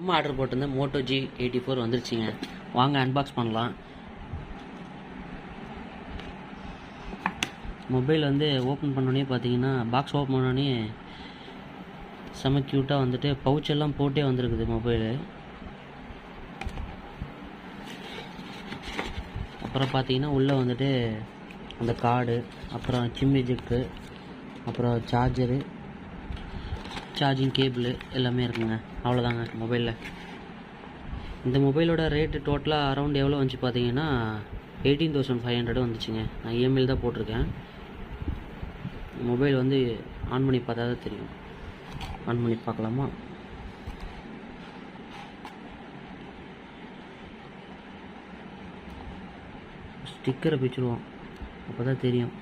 நம்ம ஆர்டர் போட்டிருந்தேன் Moto G84 வந்துருச்சுங்க. வாங்க அன்பாக்ஸ் பண்ணலாம். மொபைல் வந்து ஓப்பன் பண்ணோடனே பார்த்தீங்கன்னா, பாக்ஸ் ஓப்பன் பண்ணோடனே செம்ம க்யூட்டாக வந்துட்டு பவுச் எல்லாம் போட்டே வந்திருக்குது மொபைலு. அப்புறம் பார்த்தீங்கன்னா உள்ளே வந்துட்டு அந்த கார்டு, அப்புறம் சிம்மி ஜெக்கு, அப்புறம் சார்ஜரு, சார்ஜிங் கேபிள் எல்லாமே இருக்குங்க. அவ்வளோதாங்க மொபைலில். இந்த மொபைலோட ரேட்டு டோட்டலாக அரௌண்ட் எவ்வளோ வந்துச்சு பார்த்தீங்கன்னா 18,500 வந்துச்சுங்க. நான் இஎம்ஐயில் தான் போட்டிருக்கேன். மொபைல் வந்து ஆன் பண்ணி பார்த்தா தான் தெரியும். ஆன் பண்ணி பார்க்கலாமா? ஸ்டிக்கரை பிச்சுருவோம், அப்போ தான் தெரியும்.